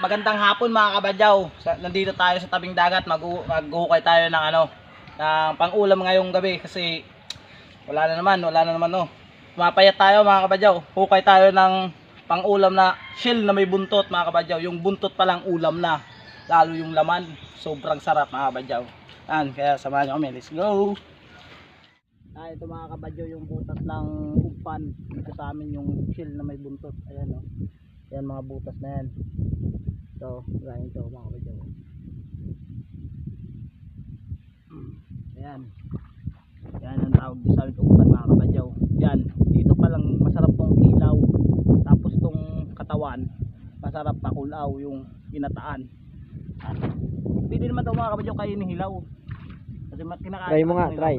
Magandang hapon mga kabadyaw. Nandito tayo sa tabing dagat, maghuhukay tayo ng ng pang-ulam ngayong gabi kasi wala na naman no. Pumapayat tayo mga kabadyaw. Hukay tayo ng pang-ulam na shell na may buntot mga kabadyaw. Yung buntot pa lang ulam na. Lalo yung laman, sobrang sarap mga kabadyaw. Kaya samahan niyo kami. Let's go. Ito mga kabadyaw yung butas ng umpan. Dito sa amin yung shell na may buntot. Ayan oh. Yan mga butas na yan. So, ganyan ito mga kabadyaw. Ayan. Yan ang tawag dito sa amin umpan mga kabadyaw. Yan. Dito pa lang masarap tong kilaw. Tapos tong katawan, masarap pa kulaw yung ginataan. Pwede naman ito mga kabadyaw kayo ni hilaw. Kasi kinakain. Try mo nga, try.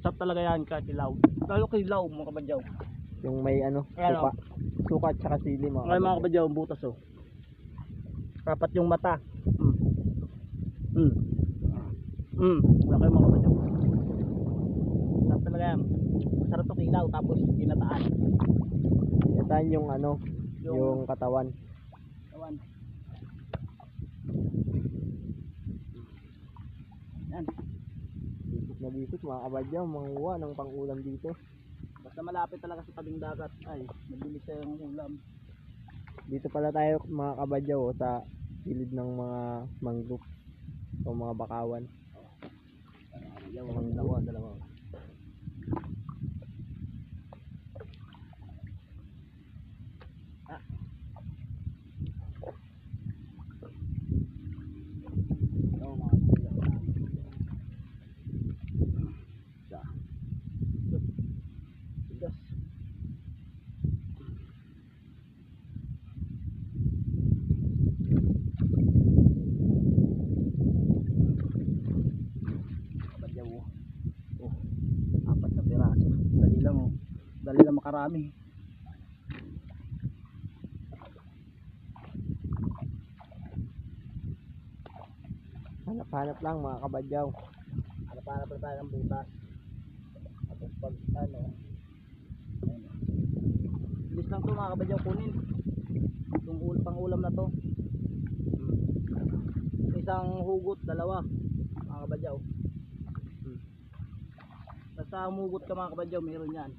Sarap talaga yan katilaw. Lalo kilaw mga kabadyaw. Yung may suka. Suka at saka sili mga kabadyaw, ang butas oh. Rapat yung mata. Wala kayo mga kabadyaw. Sarap talaga yan. Sarap to kilaw tapos ginataan. Ginataan yung yung katawan. Yan. Bisot na bisot mga kabadyaw, manguha ng pang-ulam dito. Basta malapit talaga sa tabing dagat ay mabilis siya yung ulam. Dito pala tayo mga kabadyaw sa gilid ng mga mangrove o mga bakawan. Yung dalawa. Dali lang makarami. Hanap-hanap lang mga kabadyaw. Hanap-hanap lang tayo ng butas. Tapos pag bilis lang to mga kabadyaw kunin. Itong pang-ulam na to. Isang hugot, dalawa mga kabadyaw. Basta humugot ka mga kabadyaw, meron yan.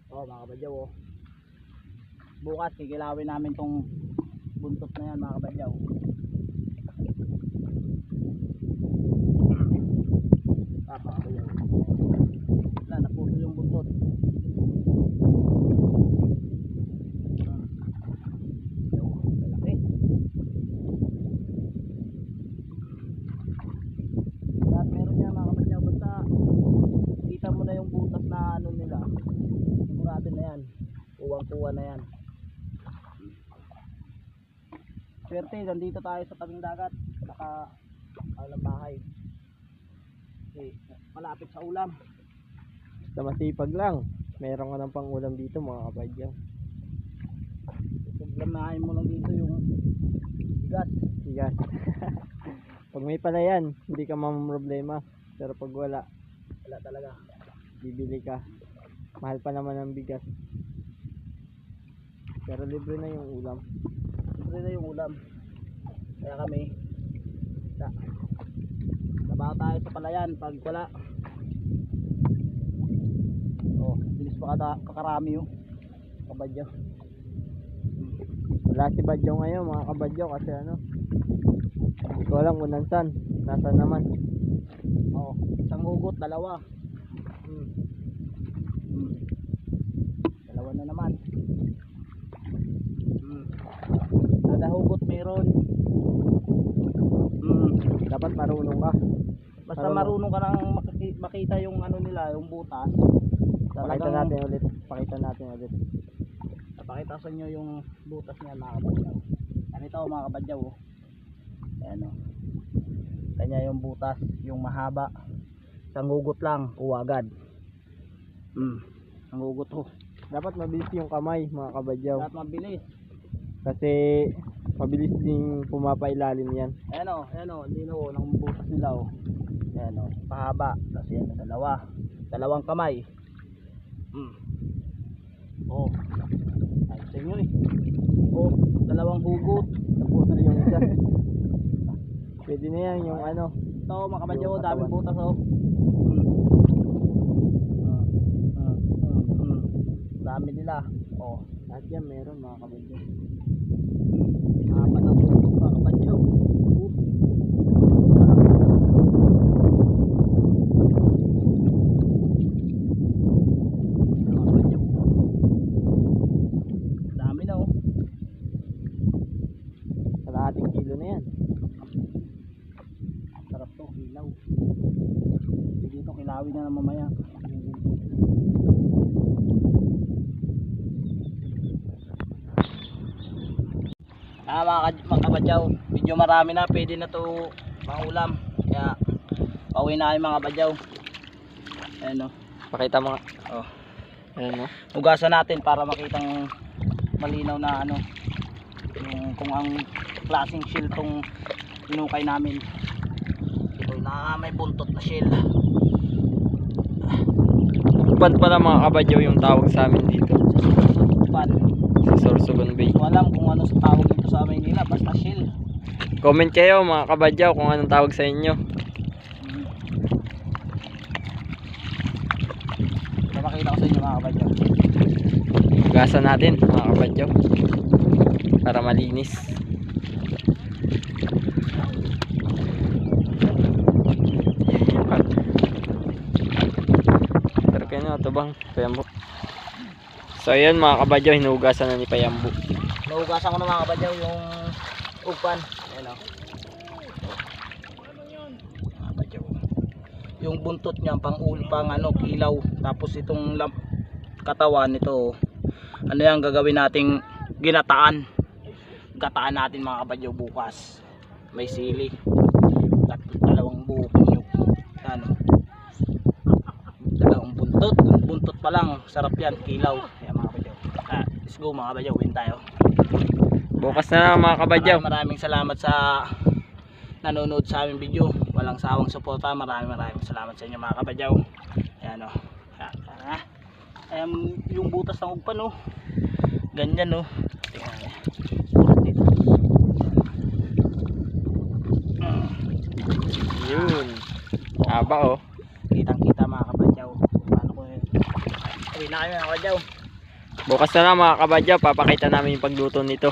Mga kabadyaw oh. Bukas kikilawin namin tong buntot na yan mga kabadyaw. Mga kabadyaw. Wala, napuso yung buntot. Malaki. Lahat meron yan mga kabadyaw. Basta kita mo na yung butas na nila. Natin na yan, uwang-uwa na yan. Swerte, nandito tayo sa tabing dagat, naka bahay. Okay, malapit sa ulam. Basta masipag lang, meron ka ng pang-ulam dito mga kabadyaw. Problemahin mo lang dito yung bigas. Pag may pala yan, hindi ka mamroblema. Pero pag wala talaga, bibili ka. Mahal pa naman ang bigas. Pero libre na yung ulam. Kaya kami trabaho tayo sa palayan pag wala. Bilis pa kakarami yung kabadyaw. Wala si Badyaw ngayon mga kabadyaw kasi hindi ko alam kung nasaan naman. Isang hugot, dalawa. Dalawa na naman. Kada hugot meron. Dapat marunong ka. Basta marunong ka nang makita yung nila, yung butas. Pakita natin ulit. Napakita sa inyo yung butas niya mga kabadyaw. Ganito mga kabadyaw oh. Ayan oh. Kanya yung butas, yung mahaba. Isang hugot lang, agad. Ang hugot oh. Dapat mabilis yung kamay mga kabadyaw. Dapat mabilis. Kasi mabilis din pumapailalim yan. Ayan o, lino ng butas nila o. Ayan o, pahaba. Tapos yan, dalawang kamay. Oh. Ay, sa inyo eh. Oh, dalawang hugot. Puto yung isa. Pwede na yan yung ano. Ito mga kabadyo, Yung daming katawan. butas oh. Dami nila. Oh, Lahat yan meron mga kabadyo. apat na butot mga kabadyo. Dami na oh. Kalahating kilo na yan. Sarap to, hilaw. Dito kilawin na mamaya. Mga kabadyaw, medyo marami na, pwede na to pangulam. Kaya pauwi na kayo mga kabadyaw. Ayan o. Pakita mo nga. Oh. Ayan no. Hugasan natin para makitang malinaw na ano yung kung ang klaseng shell tong inukay namin. Ito na may buntot na shell. Upan pala mga kabadyo yung tawag sa amin dito. Pan. Sa Sorsogon Bay. Hindi ko alam kung ano sa tawag dito sa amin nila, basta shell. Comment kayo mga kabadyo kung anong tawag sa inyo. Napakita ko sa inyo mga kabadyo. Hugasan natin mga kabadyo. Para malinis. Pero kayo na ito bang Payambo. So ayan mga kabadyo, hinugasan na ni Payambo. Nahugasan ko na mga kabadyo yung ugpan. Ayan o. Mga kabadyo. Yung buntot niya pang ano, kilaw. Tapos itong katawan nito, ano yan gagawin nating ginataan. Gataan natin mga kabadyo bukas. May sili. Dalawang buo yung ano. Dalawang buntot. Buntot pa lang, sarap yan, kilaw. Ayan mga kabadyo. Let's go mga kabadyo, win tayo. Bukas na lang mga kabadyo. Maraming salamat sa nanonood sa aming video. Walang sawang suporta. Maraming salamat sa inyo mga kabadyaw. Ayan o. Ayan yung butas ng ugpan o. Ganyan o. Tingnan niya. Dito. Yun. Haba oh. Kitang kita mga kabadyaw. Paano ko yun? Uwi na kayo mga kabadyaw. Bukas na lang mga kabadyo, papakita namin yung pagluto nito.